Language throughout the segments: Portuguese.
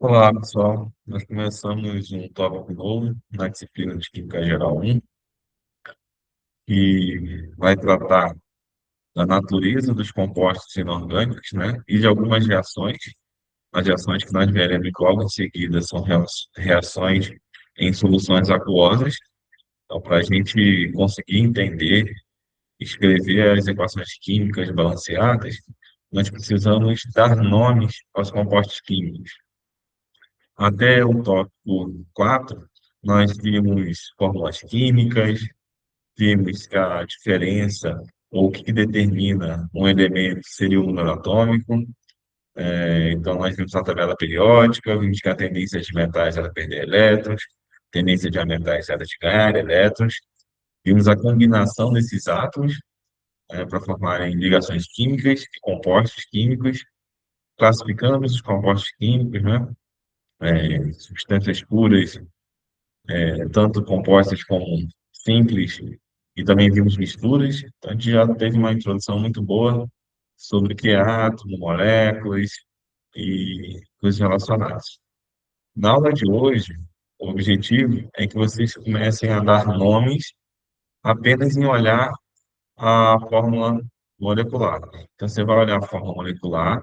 Olá, pessoal. Nós começamos um tópico novo na disciplina de Química Geral 1, que vai tratar da natureza dos compostos inorgânicos, né? E de algumas reações. As reações que nós veremos logo em seguida são reações em soluções aquosas. Então, para a gente conseguir entender, escrever as equações químicas balanceadas, nós precisamos dar nomes aos compostos químicos. Até o tópico 4, nós vimos fórmulas químicas, vimos a diferença, ou o que que determina um elemento seria o número atômico. Então, nós vimos a tabela periódica, vimos que a tendência de metais era perder elétrons, a tendência de metais era de ganhar elétrons. Vimos a combinação desses átomos para formarem ligações químicas e compostos químicos. Classificamos os compostos químicos, né? Substâncias puras, tanto compostas como simples, e também vimos misturas. Então, a gente já teve uma introdução muito boa sobre o que é átomo, moléculas e coisas relacionadas. Na aula de hoje, o objetivo é que vocês comecem a dar nomes apenas em olhar a fórmula molecular. Então, você vai olhar a fórmula molecular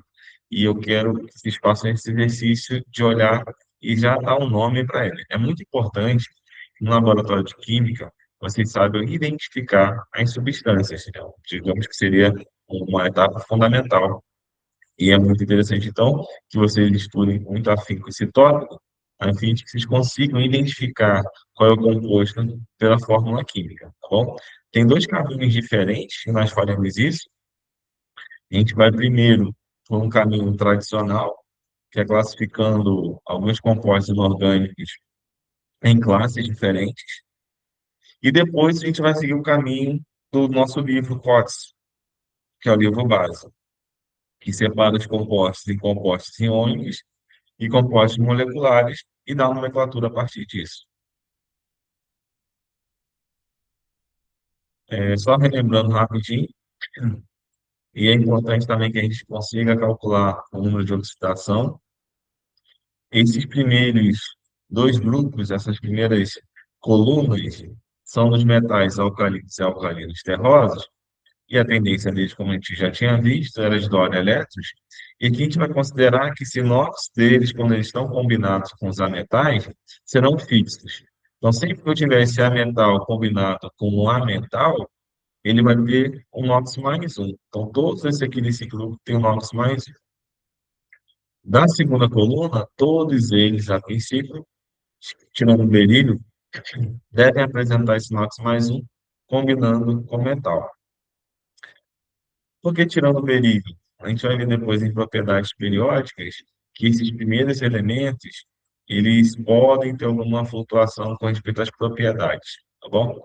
e eu quero que vocês façam esse exercício de olhar e já dar um nome para ele. É muito importante, no laboratório de química, vocês saibam identificar as substâncias. Então, digamos que seria uma etapa fundamental. E é muito interessante, então, que vocês estudem muito afinco esse tópico, a fim de que vocês consigam identificar qual é o composto pela fórmula química, tá bom? Tem dois caminhos diferentes que nós faremos isso. A gente vai primeiro por um caminho tradicional, que é classificando alguns compostos inorgânicos em classes diferentes, e depois a gente vai seguir o caminho do nosso livro COTS, que é o livro base, que separa os compostos em compostos iônicos e compostos moleculares e dá uma nomenclatura a partir disso. Só relembrando rapidinho, e é importante também que a gente consiga calcular o número de oxidação. Esses primeiros dois grupos, essas primeiras colunas, são dos metais alcalinos e alcalinos terrosos, e a tendência deles, como a gente já tinha visto, era de Doppler elétrons, e aqui a gente vai considerar que sinóis deles, quando eles estão combinados com os ametais, serão fixos. Então, sempre que eu tiver esse ametal combinado com um ametal, ele vai ter um NOx mais um. Então, todos esses aqui desse grupo têm um NOx mais um. Da segunda coluna, todos eles, a princípio, tirando o berílio, devem apresentar esse NOx mais um, combinando com metal. Porque tirando o berílio, a gente vai ver depois em propriedades periódicas que esses primeiros elementos, eles podem ter alguma flutuação com respeito às propriedades, tá bom?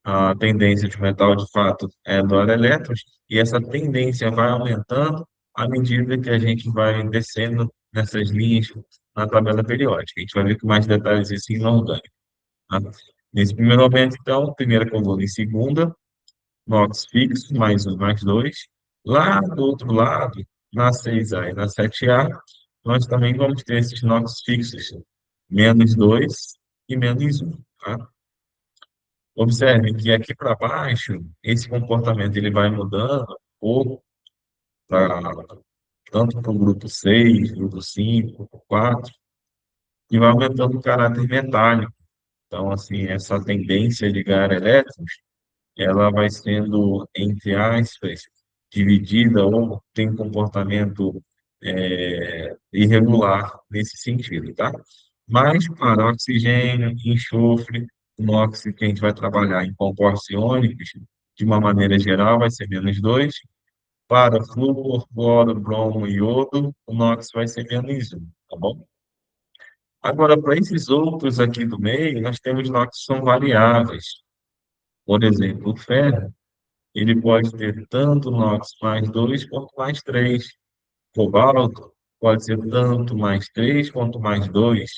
A tendência de metal, de fato, é doar elétrons, e essa tendência vai aumentando à medida que a gente vai descendo nessas linhas na tabela periódica. A gente vai ver com mais detalhes isso em inorgânico, tá? Nesse primeiro momento, então, primeira coluna e segunda, NOx fixo, mais um, mais dois. Lá do outro lado, na 6A e na 7A, nós também vamos ter esses NOx fixos, menos 2 e menos um, tá? Observe que aqui para baixo, esse comportamento ele vai mudando ou pra, tanto para o grupo 6, grupo 5, grupo 4, e vai aumentando o caráter metálico. Então, assim, essa tendência de ganhar elétrons, ela vai sendo, entre aspas, dividida ou tem um comportamento irregular nesse sentido, tá? Mas para oxigênio, enxofre, inox, que a gente vai trabalhar em compostos iônicos, de uma maneira geral, vai ser menos 2. Para flúor, cloro, bromo e iodo, o NOx vai ser menos 1, tá bom? Agora, para esses outros aqui do meio, nós temos NOx que são variáveis. Por exemplo, o ferro, ele pode ter tanto NOx mais 2 quanto mais 3. Cobalto pode ser tanto mais 3 quanto mais 2.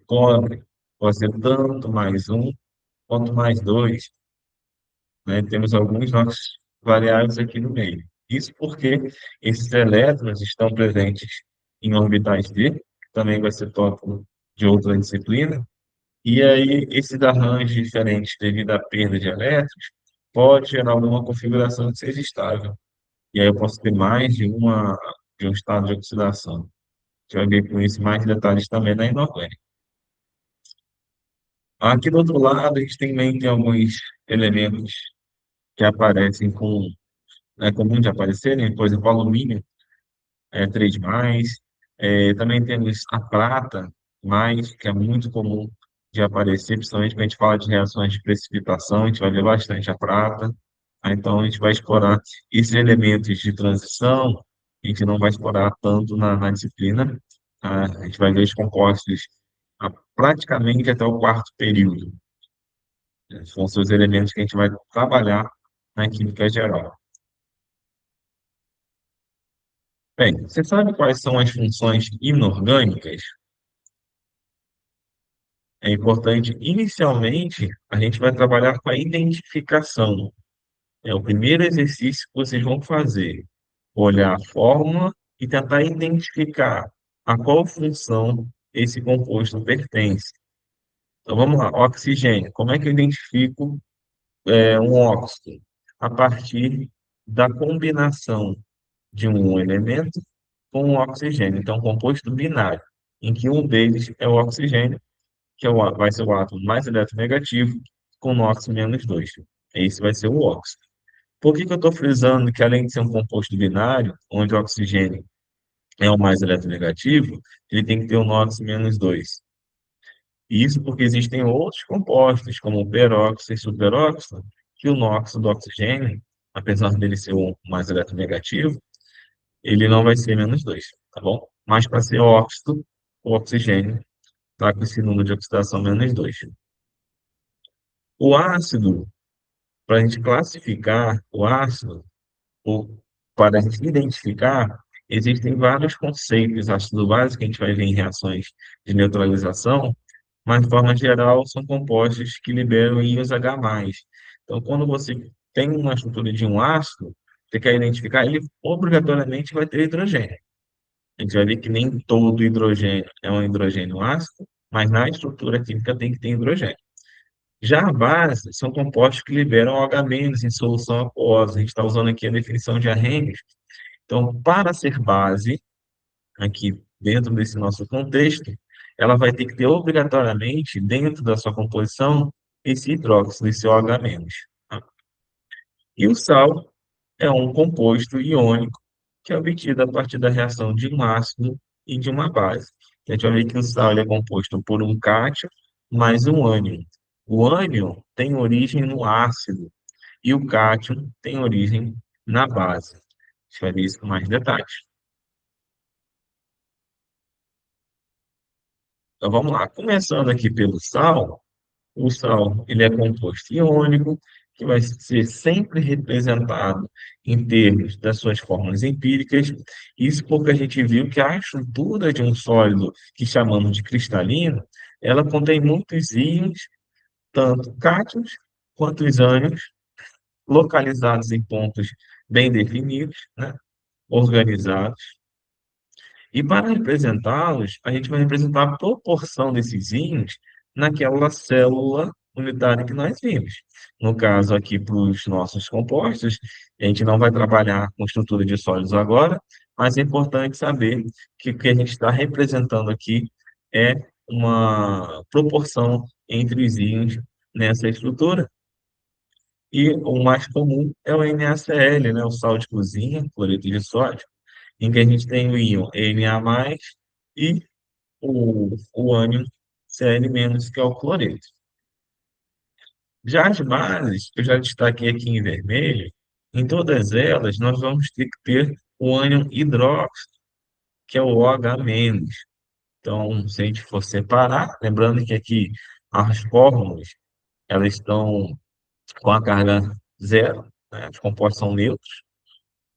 Cobre pode ser tanto mais um quanto mais 2, né? Temos alguns NOx variáveis aqui no meio. Isso porque esses elétrons estão presentes em orbitais D, também vai ser tópico de outra disciplina. E aí, esses arranjos diferentes devido à perda de elétrons pode gerar uma configuração que seja estável. E aí eu posso ter mais de um estado de oxidação. A gente vai ver com isso mais detalhes também na inorgânica. Aqui do outro lado, a gente também tem alguns elementos que aparecem com, é comum de aparecerem, por exemplo, alumínio, 3+, também temos a prata, mais, que é muito comum de aparecer, principalmente quando a gente fala de reações de precipitação, a gente vai ver bastante a prata. Então, a gente vai explorar esses elementos de transição, a gente não vai explorar tanto na disciplina, tá? A gente vai ver os compostos praticamente até o quarto período. São os elementos que a gente vai trabalhar na química geral. Bem, você sabe quais são as funções inorgânicas? É importante, inicialmente, a gente vai trabalhar com a identificação. É o primeiro exercício que vocês vão fazer. Olhar a fórmula e tentar identificar a qual função esse composto pertence. Então, vamos lá. Oxigênio. Como é que eu identifico um óxido? A partir da combinação de um elemento com um oxigênio. Então, um composto binário, em que um deles é o oxigênio, que é vai ser o átomo mais eletronegativo, com NOx -2. Esse vai ser o óxido. Por que que eu estou frisando que, além de ser um composto binário, onde o oxigênio é o mais eletronegativo, ele tem que ter o NOx -2? Isso porque existem outros compostos, como o peróxido e superóxido, que o NOx do oxigênio, apesar dele ser o mais eletronegativo, ele não vai ser -2, tá bom? Mas para ser óxido, o oxigênio está com esse número de oxidação -2. O ácido, para a gente classificar o ácido, ou para a gente identificar, existem vários conceitos. Ácido básico que a gente vai ver em reações de neutralização, mas de forma geral são compostos que liberam íons H+. Então, quando você tem uma estrutura de um ácido, você quer identificar, ele obrigatoriamente vai ter hidrogênio. A gente vai ver que nem todo hidrogênio é um hidrogênio ácido, mas na estrutura química tem que ter hidrogênio. Já a base são compostos que liberam OH- em solução aquosa. A gente está usando aqui a definição de Arrhenius. Então, para ser base, aqui dentro desse nosso contexto, ela vai ter que ter obrigatoriamente, dentro da sua composição, esse hidróxido, esse OH-. Tá? E o sal é um composto iônico que é obtido a partir da reação de um ácido e de uma base. A gente vai ver que o sal ele é composto por um cátion mais um ânion. O ânion tem origem no ácido e o cátion tem origem na base. A gente vai ver isso com mais detalhes. Então vamos lá. Começando aqui pelo sal, o sal ele é composto iônico, que vai ser sempre representado em termos das suas fórmulas empíricas. Isso porque a gente viu que a estrutura de um sólido que chamamos de cristalino, ela contém muitos íons, tanto cátions quanto os ânions, localizados em pontos bem definidos, né, organizados. E para representá-los, a gente vai representar a proporção desses íons naquela célula unitária que nós vimos. No caso aqui, para os nossos compostos, a gente não vai trabalhar com estrutura de sólidos agora, mas é importante saber que o que a gente está representando aqui é uma proporção entre os íons nessa estrutura. E o mais comum é o NaCl, né, o sal de cozinha, cloreto de sódio, em que a gente tem o íon Na+, e o ânion Cl-, que é o cloreto. Já as bases, que eu já destaquei aqui em vermelho, em todas elas nós vamos ter que ter o ânion hidróxido, que é o OH-. Então, se a gente for separar, lembrando que aqui as fórmulas, elas estão com a carga zero, né? Os compostos são neutros,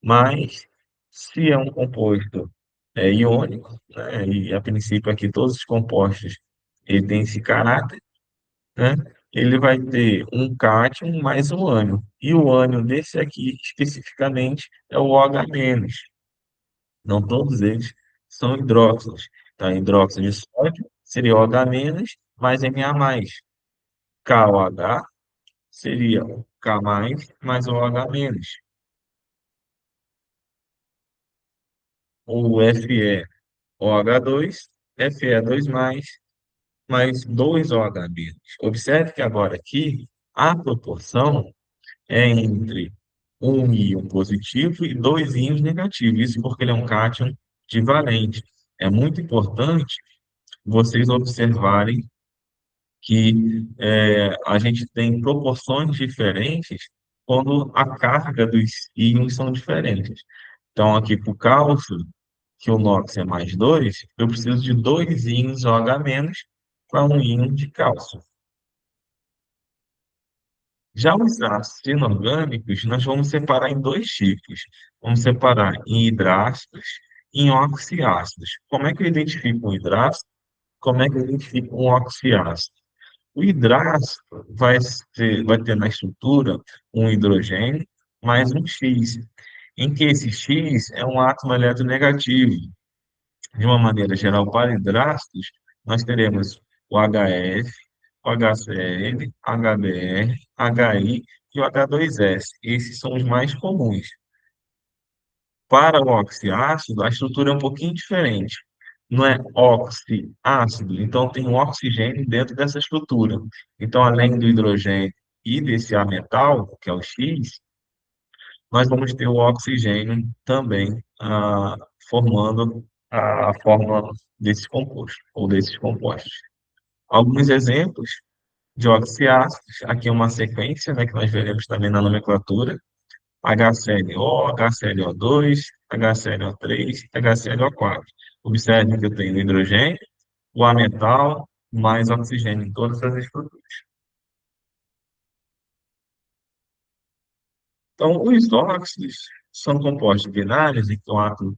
mas se é um composto iônico, né? E a princípio aqui todos os compostos ele tem esse caráter, né? Ele vai ter um cátion mais um ânion. E o ânion desse aqui, especificamente, é o OH-. Não todos eles são hidróxidos. Então, hidróxido de sódio seria OH- mais Na+. KOH seria K mais OH-. O FeOH2, Fe2+, 2OH-. Observe que agora aqui a proporção é entre um íon positivo e dois íons negativos. Isso porque ele é um cátion divalente. É muito importante vocês observarem que a gente tem proporções diferentes quando a carga dos íons são diferentes. Então, aqui para o cálcio, que o NOx é +2, eu preciso de dois íons OH- para um íon de cálcio. Já os ácidos inorgânicos, nós vamos separar em dois tipos. Vamos separar em hidrácidos e em oxiácidos. Como é que eu identifico um hidrácido? Como é que eu identifico um oxiácido? O hidrácido vai ter na estrutura um hidrogênio mais um X, em que esse X é um átomo eletronegativo. De uma maneira geral, para hidrácidos, nós teremos o HF, o HCl, HBr, HI e o H2S. Esses são os mais comuns. Para o oxiácido, a estrutura é um pouquinho diferente. Não é oxiácido, então tem um oxigênio dentro dessa estrutura. Então, além do hidrogênio e desse A metal, que é o X, nós vamos ter o oxigênio também formando a fórmula desse composto, ou desses compostos. Alguns exemplos de oxiácidos, aqui é uma sequência, né, que nós veremos também na nomenclatura: HClO, HClO2, HClO3, HClO4. Observe que eu tenho hidrogênio, o A metal, mais oxigênio em todas as estruturas. Então, os óxidos são compostos binários, em que o átomo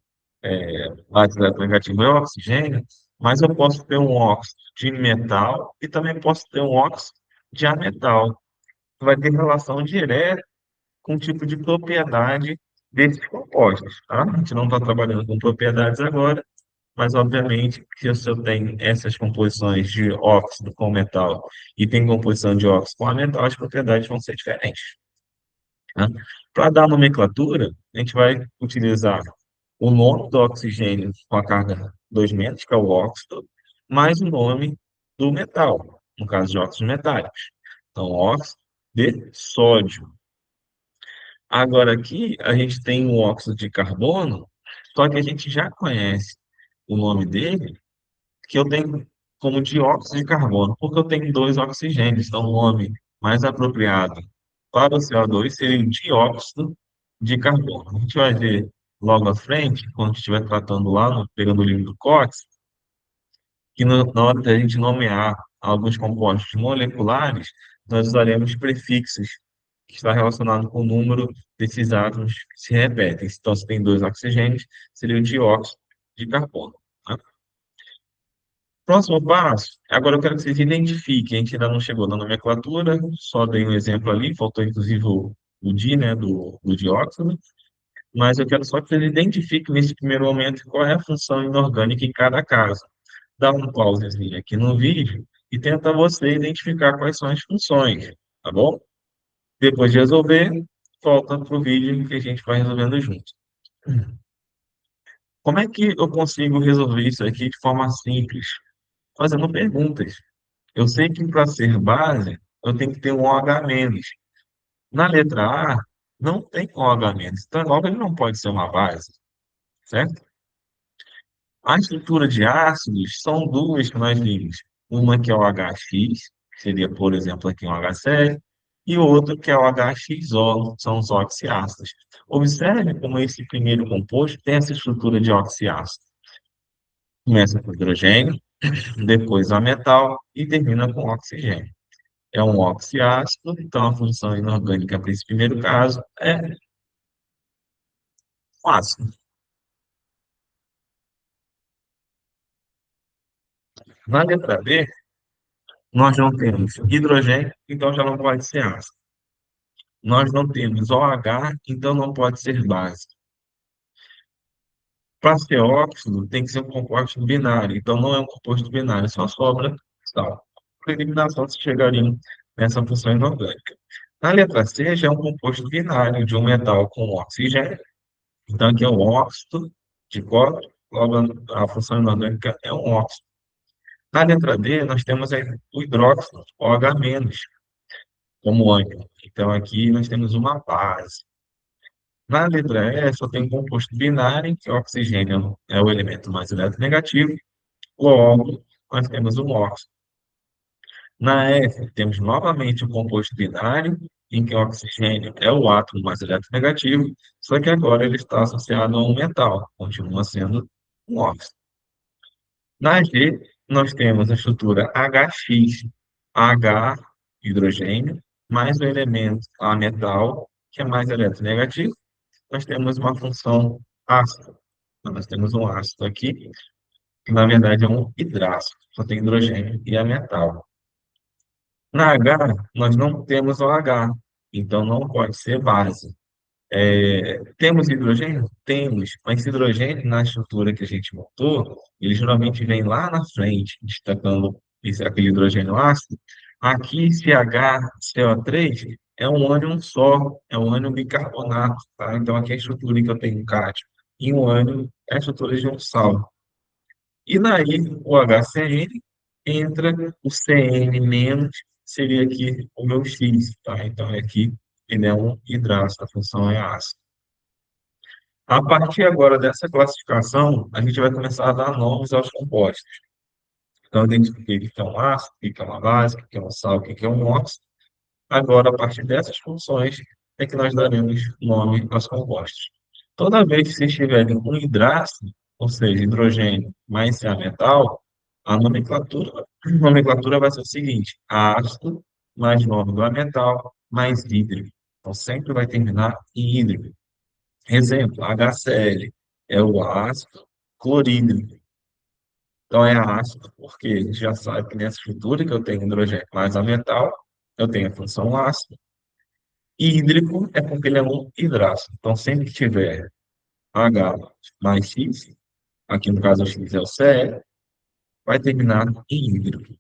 lado negativo é o oxigênio, mas eu posso ter um óxido de metal e também posso ter um óxido de ametal. Vai ter relação direta com o tipo de propriedade desses compostos, tá? A gente não está trabalhando com propriedades agora, mas obviamente que se eu tenho essas composições de óxido com metal e tem composição de óxido com metal, as propriedades vão ser diferentes, tá? Para dar nomenclatura, a gente vai utilizar o nome do oxigênio com a carga 2 que é o óxido, mais o nome do metal, no caso de óxidos metálicos. Então, óxido de sódio. Agora aqui a gente tem o óxido de carbono, só que a gente já conhece o nome dele, que eu tenho como dióxido de carbono, porque eu tenho dois oxigênios, então o nome mais apropriado para o CO2 seria o dióxido de carbono. A gente vai ver logo à frente, quando estiver tratando lá, pegando o livro do Cox, que na hora da gente nomear alguns compostos moleculares, nós usaremos prefixos, que está relacionado com o número desses átomos que se repetem. Então, se tem dois oxigênios, seria o dióxido de carbono, tá? Próximo passo, agora eu quero que vocês identifiquem, a gente ainda não chegou na nomenclatura, só dei um exemplo ali, faltou inclusive o di, né, do dióxido, mas eu quero só que vocês identifiquem nesse primeiro momento qual é a função inorgânica em cada caso. Dá um pausezinho aqui no vídeo e tenta você identificar quais são as funções, tá bom? Depois de resolver, volta para o vídeo que a gente vai resolvendo junto. Como é que eu consigo resolver isso aqui de forma simples? Fazendo perguntas. Eu sei que para ser base, eu tenho que ter um OH-. Na letra A, não tem OH-, então logo ele não pode ser uma base, certo? A estrutura de ácidos são duas que nós vimos. Uma que é o HX, que seria, por exemplo, aqui um HCl, e outro que é o HXO, são os oxiácidos. Observe como esse primeiro composto tem essa estrutura de oxiácido. Começa com hidrogênio, depois a metal e termina com oxigênio. É um oxiácido, então a função inorgânica para esse primeiro caso é ácido. Na letra B, nós não temos hidrogênio, então já não pode ser ácido. Nós não temos OH, então não pode ser base. Para ser óxido, tem que ser um composto binário. Então, não é um composto binário, só sobra sal. Por eliminação, se chegariam nessa função inorgânica. Na letra C, já é um composto binário de um metal com oxigênio. Então, aqui é um óxido de cobre, logo a função inorgânica é um óxido. Na letra D, nós temos aí o hidróxido, OH-, como ânion. Então, aqui nós temos uma base. Na letra E, só tem um composto binário, em que o oxigênio é o elemento mais eletronegativo. Logo, nós temos um óxido. Na F, temos novamente o composto binário, em que o oxigênio é o átomo mais eletronegativo, só que agora ele está associado a um metal, continua sendo um óxido. Na G, nós temos a estrutura HX, H, hidrogênio, mais o elemento A, metal, que é mais eletronegativo. Nós temos uma função ácido. Então, nós temos um ácido aqui, que na verdade é um hidrácido, só tem hidrogênio e é metal. Na H, nós não temos o H, então não pode ser base. Temos hidrogênio? Temos, mas esse hidrogênio, na estrutura que a gente montou, ele geralmente vem lá na frente, destacando aquele hidrogênio ácido. Aqui, CH, CO3 é um ânion só, é um ânion bicarbonato, tá? Então, aqui é a estrutura que eu tenho um cátio e um ânion é a estrutura de um sal. E daí, o HCN entra o CN menos, seria aqui o meu X, tá? Então, aqui ele é um hidrácido, a função é ácido. A partir agora dessa classificação, a gente vai começar a dar nomes aos compostos. Então, eu identifiquei o que é um ácido, o que é uma base, o que é um sal, o que é um óxido. Agora, a partir dessas funções, é que nós daremos nome aos compostos. Toda vez que vocês tiverem um hidrácido, ou seja, hidrogênio mais Ca metal, a nomenclatura vai ser o seguinte: ácido mais nome do metal mais hídrico. Então, sempre vai terminar em hídrico. Exemplo, HCl é o ácido clorídrico. Então, é ácido porque a gente já sabe que nessa estrutura que eu tenho hidrogênio mais a metal, eu tenho a função ácido. E hídrico é porque ele é um hidrácido. Então, sempre que tiver H mais X, aqui no caso o X é o Cl, vai terminar em hídrico.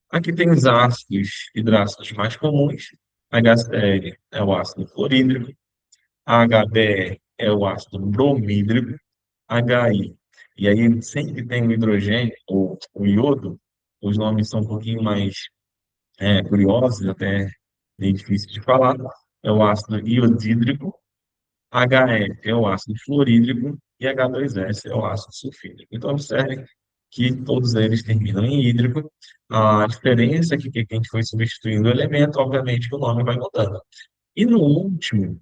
Aqui tem os ácidos hidrácidos mais comuns. HCl é o ácido clorídrico. HBr é o ácido bromídrico. HI. E aí, sempre tem o hidrogênio, ou o iodo, os nomes são um pouquinho mais curiosos, até bem difícil de falar. É o ácido iodídrico, HE é o ácido fluorídrico e H2S é o ácido sulfídrico. Então, observe que todos eles terminam em hídrico. A diferença é que a gente foi substituindo o elemento, obviamente que o nome vai mudando. E no último,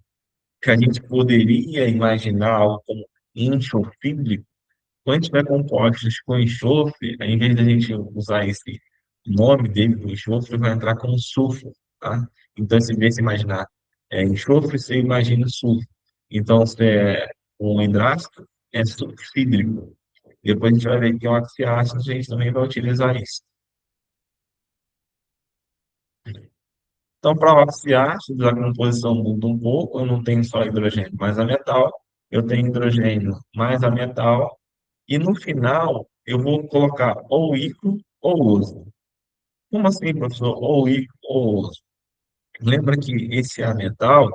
que a gente poderia imaginar algo como enxofídrico, quando tiver compostos com enxofre, ao invés de a gente usar esse nome dele, o enxofre, vai entrar como sulfuro, tá? Então, se você imaginar enxofre, você imagina sulfuro. Então, se é um hidrácido, é sulfídrico. Depois a gente vai ver que é um oxiácido, a gente também vai utilizar isso. Então, para oxiácidos, a composição muda um pouco, eu não tenho só hidrogênio mais a metal, eu tenho hidrogênio mais a metal, e no final, eu vou colocar ou ícaro ou oso. Como assim, professor? Ou ícaro ou oso? Lembra que esse A metal,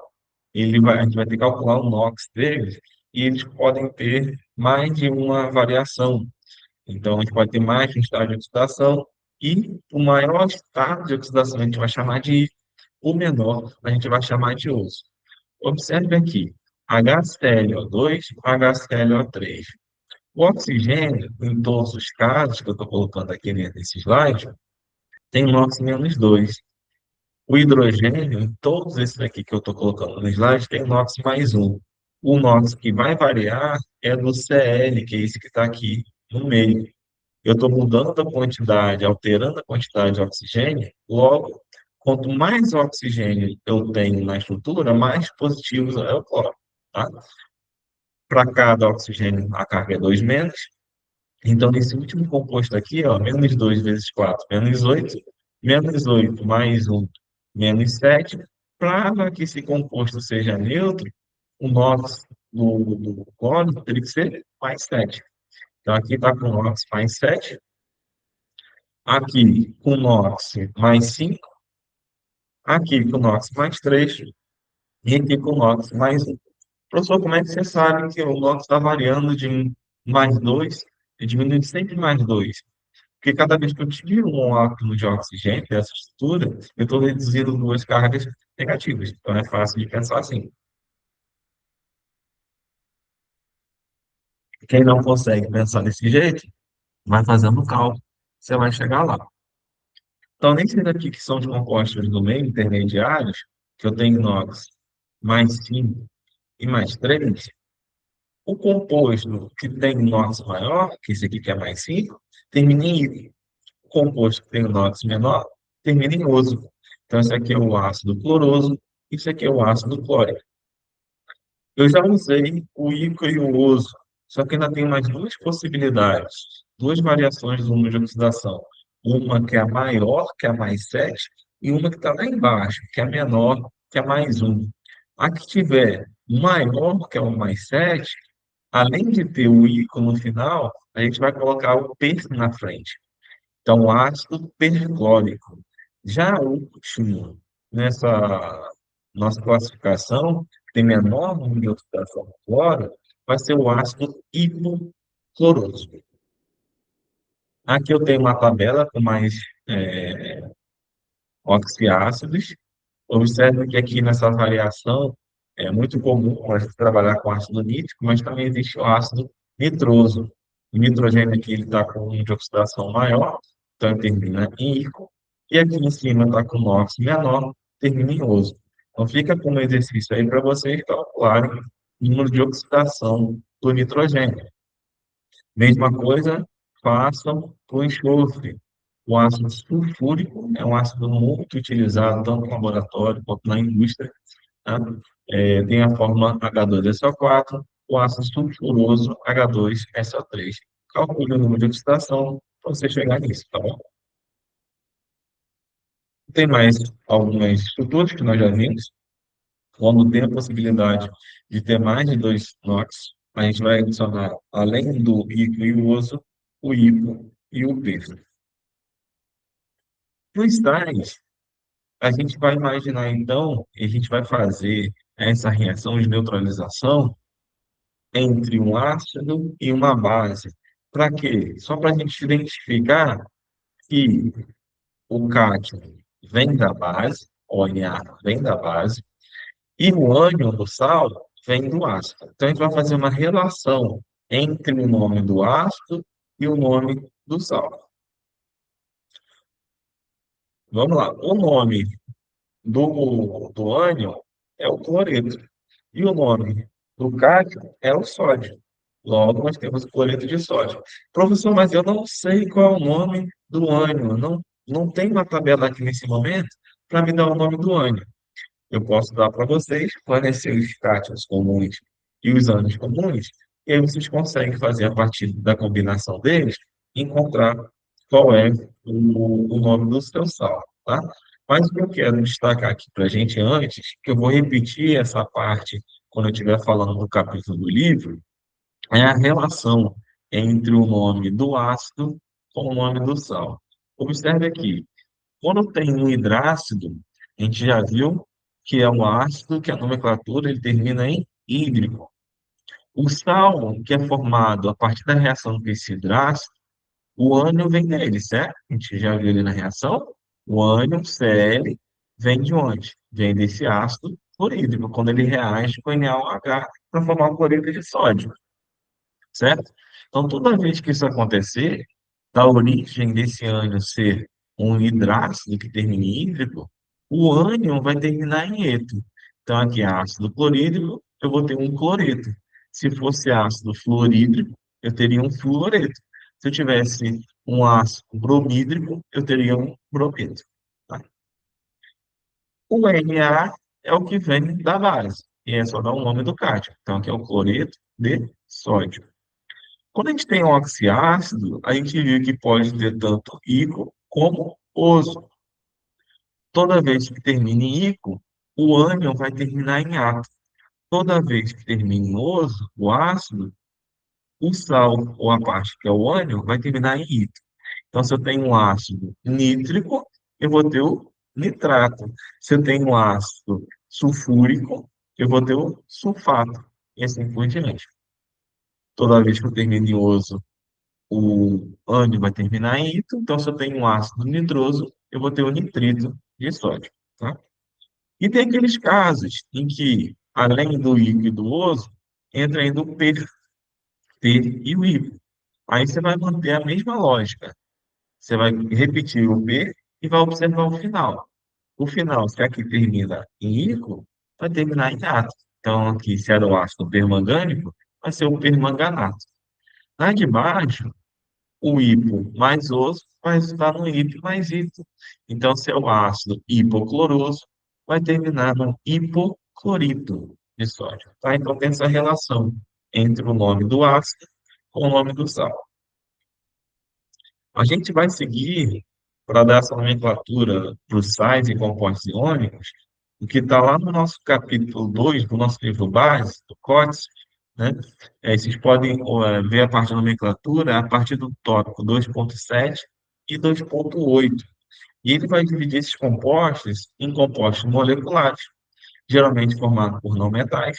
a gente vai ter que calcular o NOx dele, e eles podem ter mais de uma variação. Então, a gente pode ter mais de um estado de oxidação, e o maior estado de oxidação a gente vai chamar de ícaro, o menor a gente vai chamar de oso. Observe aqui, HClO2, HClO3. O oxigênio, em todos os casos que eu estou colocando aqui nesse slide, tem NOx -2. O hidrogênio, em todos esses aqui que eu estou colocando no slide, tem NOx +1. O NOx que vai variar é do Cl, que é esse que está aqui no meio. Eu estou mudando a quantidade, alterando a quantidade de oxigênio, logo, quanto mais oxigênio eu tenho na estrutura, mais positivos eu coloco. Tá? Para cada oxigênio, a carga é 2 menos. Então, nesse último composto aqui, ó, -2 vezes 4, -8, -8 mais um, -7. Para que esse composto seja neutro, o NOx do cloro teria que ser mais 7. Então, aqui está com NOx mais 7, aqui com NOx mais 5, aqui com NOx mais 3 e aqui com NOx mais 1. Professor, como é que você sabe que o NOx está variando de mais 2 e diminuindo sempre mais 2? Porque cada vez que eu tiro um átomo de oxigênio dessa estrutura, eu estou reduzindo duas cargas negativas. Então é fácil de pensar assim. Quem não consegue pensar desse jeito, vai fazendo cálculo. Você vai chegar lá. Então, nesses aqui que são de compostos do meio intermediários, que eu tenho inox mais 5 e mais 3, o composto que tem inox maior, que esse aqui que é mais 5, termina em I. O composto que tem inox menor, termina em oso. Então, esse aqui é o ácido cloroso, isso aqui é o ácido clórico. Eu já usei o ícaro e o oso, só que ainda tem mais duas possibilidades, duas variações do número de oxidação. Uma que é a maior, que é a mais 7, e uma que está lá embaixo, que é a menor, que é a mais um. A que tiver maior, que é o mais 7, além de ter o ícaro no final, a gente vai colocar o per na frente. Então, ácido perclórico. Já o último, nessa nossa classificação, que tem menor número de oxidação do cloro, vai ser o ácido hipocloroso. Aqui eu tenho uma tabela com mais oxiácidos. Observe que aqui nessa variação é muito comum a gente trabalhar com ácido nítrico, mas também existe o ácido nitroso. O nitrogênio aqui ele está com um índice de oxidação maior, então ele termina em íco, e aqui em cima está com NOx menor, termina em oso. Então fica como exercício aí para vocês calcularem o número de oxidação do nitrogênio. Mesma coisa, façam para o enxofre. O ácido sulfúrico é um ácido muito utilizado tanto no laboratório quanto na indústria, tá? Tem a fórmula H2SO4, o ácido sulfuroso H2SO3. Calcule o número de oxidação para você chegar nisso, tá bom? Tem mais algumas estruturas que nós já vimos. Quando tem a possibilidade de ter mais de dois NOx, a gente vai adicionar, além do rico e o oso, o hipo e o peso. Nos sais, a gente vai imaginar então, e a gente vai fazer essa reação de neutralização entre um ácido e uma base. Para quê? Só para a gente identificar que o cátion vem da base, o Na vem da base, e o ânion do sal vem do ácido. Então, a gente vai fazer uma relação entre o nome do ácido e o nome do sal. Vamos lá. O nome do ânion é o cloreto. E o nome do cátio é o sódio. Logo, nós temos cloreto de sódio. Professor, mas eu não sei qual é o nome do ânion. Não tem uma tabela aqui nesse momento para me dar o nome do ânion. Eu posso dar para vocês, fornecer os cátions comuns e os ânions comuns, e aí vocês conseguem fazer, a partir da combinação deles, encontrar qual é o nome do seu sal, tá? Mas o que eu quero destacar aqui para a gente antes, que eu vou repetir essa parte quando eu estiver falando do capítulo do livro, é a relação entre o nome do ácido com o nome do sal. Observe aqui, quando tem um hidrácido, a gente já viu que é um ácido que a nomenclatura ele termina em hídrico. O sal, que é formado a partir da reação com esse hidrácido, o ânion vem dele, certo? A gente já viu ali na reação. O ânion, Cl, vem de onde? Vem desse ácido clorídrico, quando ele reage com NaOH para formar o cloreto de sódio, certo? Então, toda vez que isso acontecer, da origem desse ânion ser um hidrácido que termina em hídrico, o ânion vai terminar em eto. Então, aqui é ácido clorídrico, eu vou ter um cloreto. Se fosse ácido fluorídrico, eu teria um fluoreto. Se eu tivesse um ácido bromídrico, eu teria um brometo. Tá? O Na é o que vem da base, e é só dar o nome do cátion. Então, aqui é o cloreto de sódio. Quando a gente tem um oxiácido, a gente viu que pode ter tanto íco como oso. Toda vez que termina em íco, o ânion vai terminar em ato. Toda vez que termina em oso, o ácido, o sal, ou a parte que é o ânion, vai terminar em ito. Então, se eu tenho um ácido nítrico, eu vou ter o nitrato. Se eu tenho um ácido sulfúrico, eu vou ter o sulfato. E assim por diante. Toda vez que eu termino em oso, o ânion vai terminar em ito. Então, se eu tenho um ácido nitroso, eu vou ter o nitrito de sódio. Tá? E tem aqueles casos em que, além do I e do oso, entra ainda o P e o I. Aí você vai manter a mesma lógica. Você vai repetir o P e vai observar o final. O final, se aqui termina em íco, vai terminar em ato. Então, aqui, se era o ácido permangânico, vai ser o permanganato. Na de baixo, o hipo mais oso vai resultar no hipo mais ito. Então, se é o ácido hipocloroso, vai terminar no hipoclorito de sódio. Tá? Então, tem essa relação entre o nome do ácido com o nome do sal. A gente vai seguir, para dar essa nomenclatura para os sais e compostos iônicos, o que está lá no nosso capítulo 2 do nosso livro base, do COTS, né? Vocês podem ver a parte da nomenclatura a partir do tópico 2.7 e 2.8. E ele vai dividir esses compostos em compostos moleculares, geralmente formados por não metais,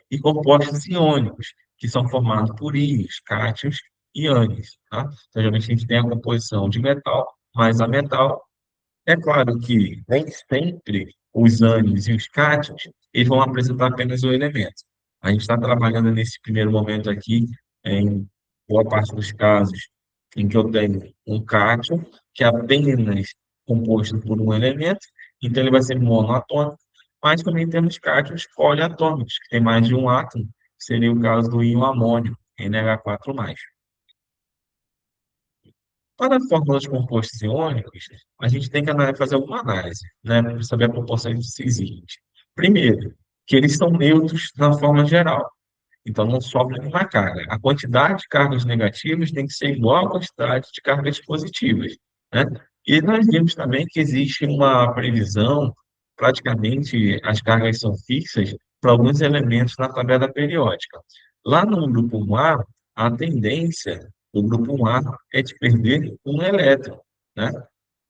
e compostos iônicos, que são formados por íons, cátions e ânions. Tá? Então, geralmente a gente tem a composição de metal mais a metal. É claro que nem sempre os ânions e os cátions eles vão apresentar apenas o elemento. A gente está trabalhando nesse primeiro momento aqui, em boa parte dos casos, em que eu tenho um cátion, que é apenas composto por um elemento, então ele vai ser monoatômico, mas também temos cátions poliatômicos, que tem mais de um átomo, que seria o caso do íon amônio, NH4+. Para a fórmula de compostos iônicos, a gente tem que fazer alguma análise, né, para saber a proporção dos seguintes. Primeiro, que eles são neutros na forma geral, então não sofrem nenhuma carga. A quantidade de cargas negativas tem que ser igual à quantidade de cargas positivas, né? E nós vimos também que existe uma previsão, praticamente as cargas são fixas para alguns elementos na tabela periódica. Lá no grupo 1A, a tendência do grupo 1A é de perder um elétron, né?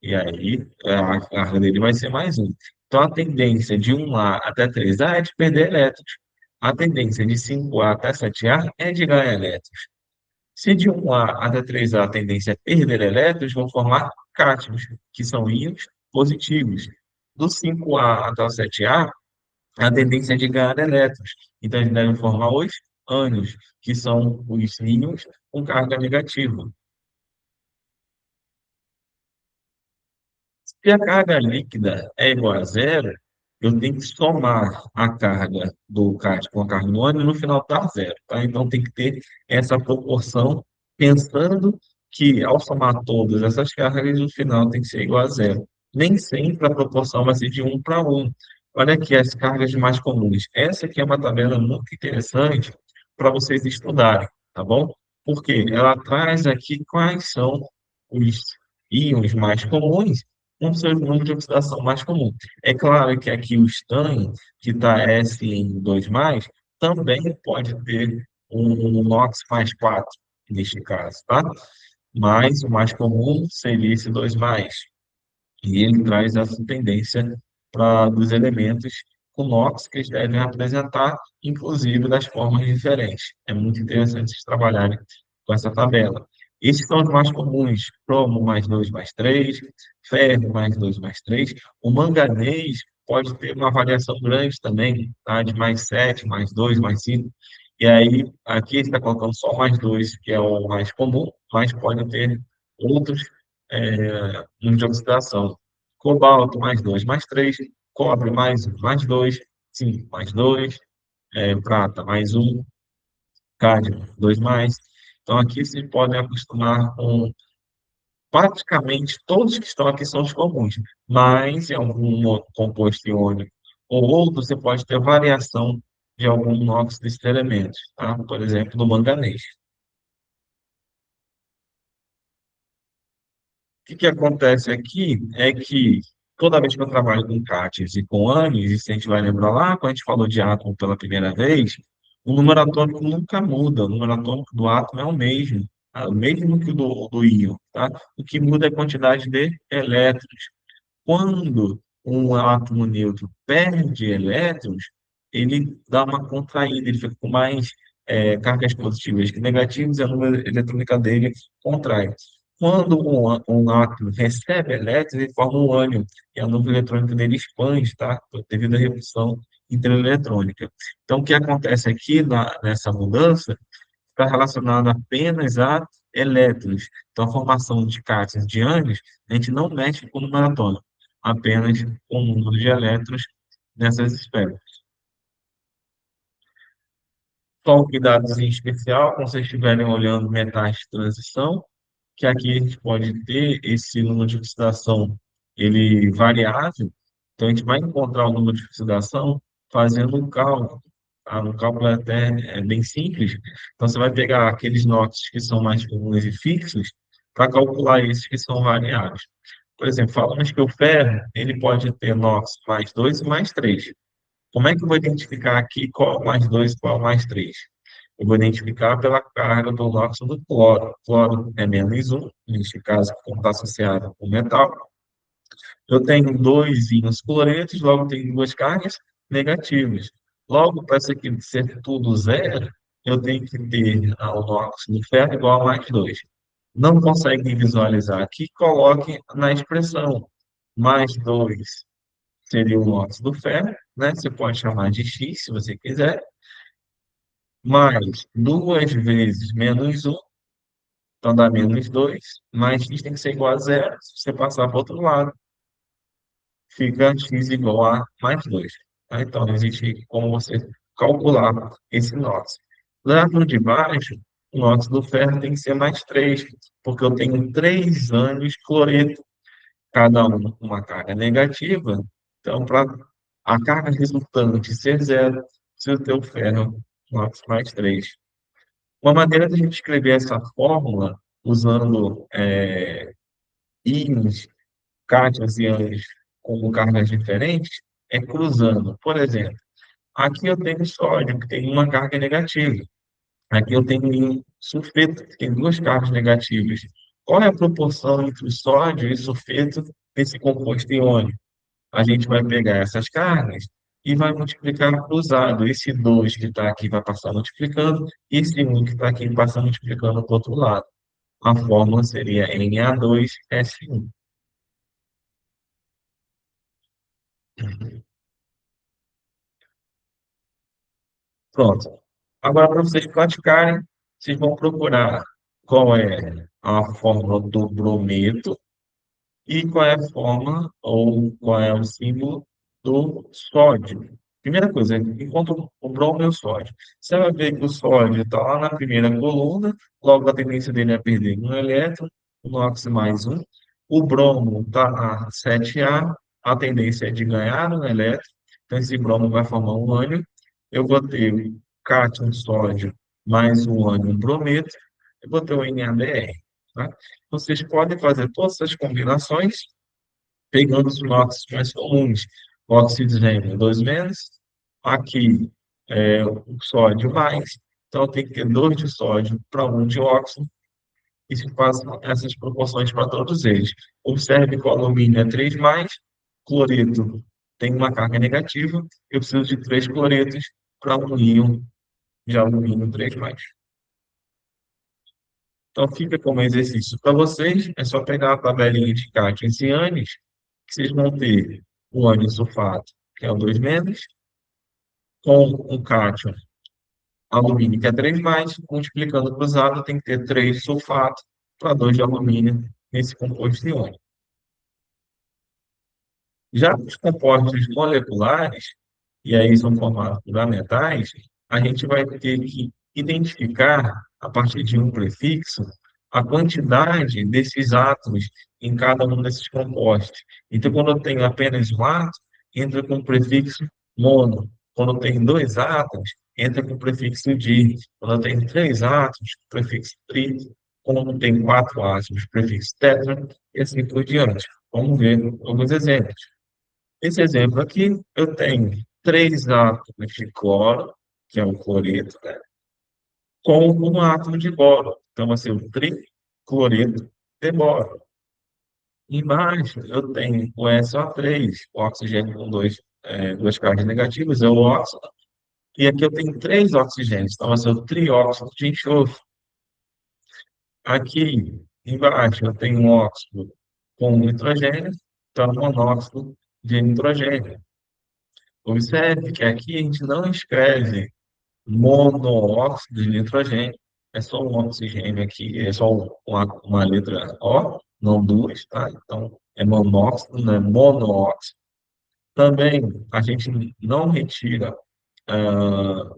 E aí a carga dele vai ser mais um. Então a tendência de 1A até 3A é de perder elétrons. A tendência de 5A até 7A é de ganhar elétrons. Se de 1A até 3A a tendência é perder elétrons, vão formar cátions, que são íons positivos. Do 5A até o 7A, a tendência é de ganhar elétrons. Então, eles devem formar os ânions, que são os íons com carga negativa. Se a carga líquida é igual a zero, eu tenho que somar a carga do cátion com a carga do ânion e no final está zero. Tá? Então, tem que ter essa proporção, pensando que ao somar todas essas cargas, no final tem que ser igual a zero. Nem sempre a proporção vai ser de 1 para 1. Olha aqui as cargas mais comuns. Essa aqui é uma tabela muito interessante para vocês estudarem, tá bom? Porque ela traz aqui quais são os íons mais comuns com seus números de oxidação mais comum. É claro que aqui o STAN, que está SN2+, também pode ter um NOx mais 4 neste caso, tá? Mas o mais comum seria esse 2+. E ele traz essa tendência dos elementos com NOx que eles devem apresentar, inclusive das formas diferentes. É muito interessante vocês trabalharem com essa tabela. Esses são os mais comuns: cromo mais 2 mais 3, ferro mais 2 mais 3. O manganês pode ter uma variação grande também, tá? De mais 7, mais 2, mais 5. E aí, aqui ele está colocando só mais 2, que é o mais comum, mas pode ter outros números de oxidação. Cobalto mais 2 mais 3, cobre mais 1 mais 2, zinco mais 2, prata mais 1, cádmio 2 mais. Então aqui vocês podem acostumar com praticamente todos que estão aqui são os comuns, mas em algum outro composto iônico ou outro você pode ter variação de algum óxido desses elementos, tá? Por exemplo, do manganês. O que que acontece aqui é que toda vez que eu trabalho com cátions e com ânions, e se a gente vai lembrar lá, quando a gente falou de átomo pela primeira vez, o número atômico nunca muda, o número atômico do átomo é o mesmo que o do íon, tá? O que muda é a quantidade de elétrons. Quando um átomo neutro perde elétrons, ele dá uma contraída, ele fica com mais cargas positivas que negativas e a número eletrônica dele contrai. Quando um átomo recebe elétrons, ele forma um ânion, e a número eletrônica dele expande, tá? Devido à repulsão intereletrônica. Então, o que acontece aqui nessa mudança está relacionado apenas a elétrons. Então, a formação de cátions de ânions, a gente não mexe com o número atômico, apenas com o número de elétrons nessas esferas. Só um cuidadozinho especial, quando vocês estiverem olhando metais de transição, que aqui a gente pode ter esse número de oxidação ele variável, então a gente vai encontrar o número de oxidação fazendo um cálculo. Tá? Um cálculo até bem simples. Então você vai pegar aqueles NOx que são mais comuns e fixos para calcular esses que são variáveis. Por exemplo, falamos que o ferro ele pode ter NOx mais 2 e mais 3. Como é que eu vou identificar aqui qual é o mais 2 e qual é o mais 3? Eu vou identificar pela carga do óxido do cloro. O cloro é menos um, neste caso, como está associado com metal. Eu tenho dois íons cloretos, logo tenho duas cargas negativas. Logo, para isso aqui ser tudo zero, eu tenho que ter o óxido de ferro igual a mais 2. Não consegue visualizar aqui? Coloque na expressão. Mais 2 seria o óxido do ferro, né? Você pode chamar de X, se você quiser, mais duas vezes menos um, então dá menos 2, mais x tem que ser igual a zero. Se você passar para o outro lado, fica x igual a mais 2. Tá? Então, existe como você calcular esse NOx. Lá no de baixo, o NOx do ferro tem que ser mais 3, porque eu tenho 3 ânions cloreto, cada um com uma carga negativa. Então, para a carga resultante ser zero, precisa ter o ferro NOx mais 3. Uma maneira de a gente escrever essa fórmula usando íons, cátions e ânions com cargas diferentes é cruzando. Por exemplo, aqui eu tenho sódio, que tem uma carga negativa. Aqui eu tenho íon sulfeto, que tem duas cargas negativas. Qual é a proporção entre o sódio e o sulfeto nesse composto iônico? A gente vai pegar essas cargas e vai multiplicar cruzado. Esse 2 que está aqui vai passar multiplicando, e esse um que está aqui passa multiplicando para o outro lado. A fórmula seria Na2S1. Pronto. Agora, para vocês praticarem, vocês vão procurar qual é a fórmula do brometo e qual é a forma ou qual é o símbolo do sódio. Primeira coisa, encontra o bromo e o sódio. Você vai ver que o sódio está lá na primeira coluna, logo a tendência dele é perder um elétron, o NOx mais um. O bromo está na 7A, a tendência é de ganhar um elétron, então esse bromo vai formar um ânion. Eu vou ter o cátion sódio mais um ânion brometo, eu vou ter o NaBr. Tá? Vocês podem fazer todas essas combinações pegando os NOx mais comuns. O oxigênio 2 menos, aqui o sódio mais, então tem que ter 2 de sódio para um de óxido, e se faz essas proporções para todos eles. Observe que o alumínio é 3 mais, cloreto tem uma carga negativa, eu preciso de 3 cloretos para um íon de alumínio 3 mais. Então, fica como exercício para vocês. É só pegar a tabelinha de cátions e ânions, que vocês vão ter o ânion sulfato, que é o 2 menos, com o cátion alumínio, que é 3 mais, multiplicando cruzado, tem que ter 3 sulfato para 2 de alumínio nesse composto iônico. Já os compostos moleculares, e aí são formados por metais, a gente vai ter que identificar, a partir de um prefixo, a quantidade desses átomos em cada um desses compostos. Então, quando eu tenho apenas um átomo, entra com o prefixo mono. Quando eu tenho dois átomos, entra com o prefixo di. Quando eu tenho três átomos, prefixo tri. Quando eu tenho quatro átomos, prefixo tetra, e assim por diante. Vamos ver alguns exemplos. Esse exemplo aqui, eu tenho três átomos de cloro, que é o cloreto, né, com um átomo de boro. Então, vai ser o tricloreto de boro. Embaixo, eu tenho o SO3, o oxigênio com duas cargas negativas, é o óxido. E aqui eu tenho três oxigênios, então vai ser o trióxido de enxofre. Aqui embaixo eu tenho um óxido com nitrogênio, então monóxido de nitrogênio. Observe que aqui a gente não escreve monóxido de nitrogênio, é só um oxigênio aqui, é só uma letra O, não duas, tá? Então é monóxido, não é monóxido. Também a gente não retira, ah,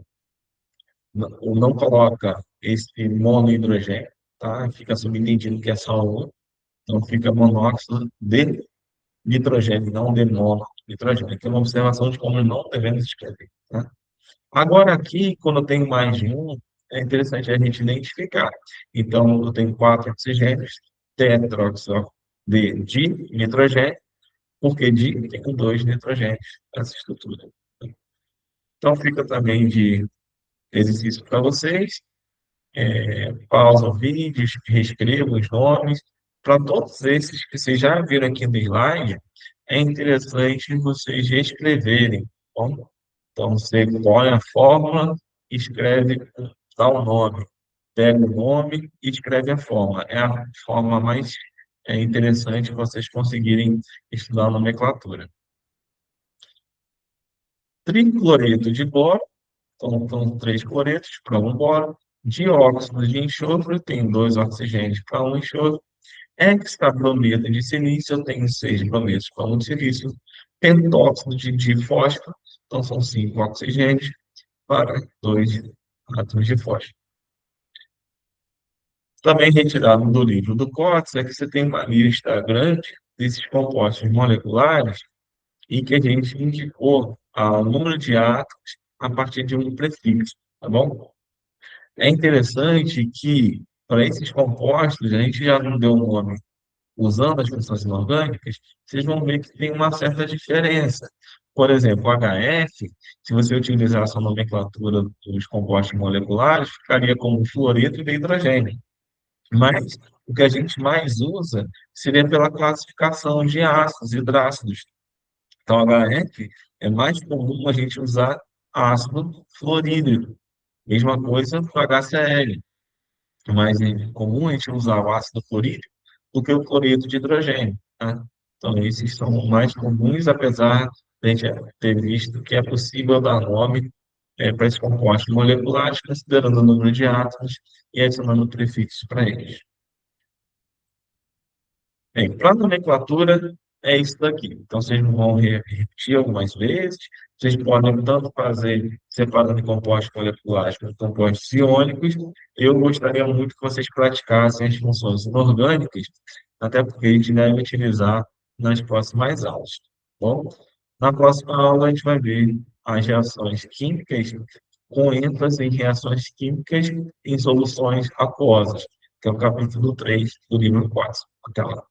ou não coloca esse monohidrogênio, tá? Fica subentendido que é só um, então fica monóxido de nitrogênio, não de mononitrogênio, que é uma observação de como não devemos escrever, tá? Agora aqui, quando eu tenho mais de um, é interessante a gente identificar. Então, eu tenho quatro oxigênios, tetróxido de nitrogênio, porque de tem dois nitrogênios essa estrutura. Então, fica também de exercício para vocês. Pausa o vídeo, reescreva os nomes. Para todos esses que vocês já viram aqui no slide, é interessante vocês reescreverem. Tá bom? Então, você põe a fórmula, escreve tal nome, pega o nome e escreve a fórmula. É a forma mais interessante vocês conseguirem estudar a nomenclatura. Tricloreto de boro, então são três cloretos para um boro. Dióxido de enxofre, tem dois oxigênios para um enxofre. Hexabrometo de silício, eu tenho seis brometos para um silício. Pentóxido de fósforo, então são cinco oxigênios para dois átomos de fósforo. Também retirado do livro do Cotes é que você tem uma lista grande desses compostos moleculares e que a gente indicou o número de átomos a partir de um prefixo, tá bom? É interessante que, para esses compostos, a gente já não deu um nome usando as funções inorgânicas, vocês vão ver que tem uma certa diferença. Por exemplo, o HF, se você utilizasse a nomenclatura dos compostos moleculares, ficaria como fluoreto de hidrogênio. Mas o que a gente mais usa seria pela classificação de ácidos e hidrácidos. Então, HF é mais comum a gente usar ácido fluorídrico. Mesma coisa para HCl. Mais comum a gente usar o ácido clorídrico do que o cloreto de hidrogênio, tá? Então, esses são mais comuns, apesar de a gente ter visto que é possível dar nome para esses compostos moleculares, considerando o número de átomos e adicionando prefixos para eles. Bem, para a nomenclatura, é isso daqui. Então, vocês vão repetir algumas vezes. Vocês podem tanto fazer separando compostos moleculares como compostos iônicos. Eu gostaria muito que vocês praticassem as funções inorgânicas, até porque a gente deve utilizar nas próximas aulas. Tá bom, na próxima aula, a gente vai ver as reações químicas com ênfase em reações químicas em soluções aquosas, que é o capítulo 3 do livro 4. Até lá.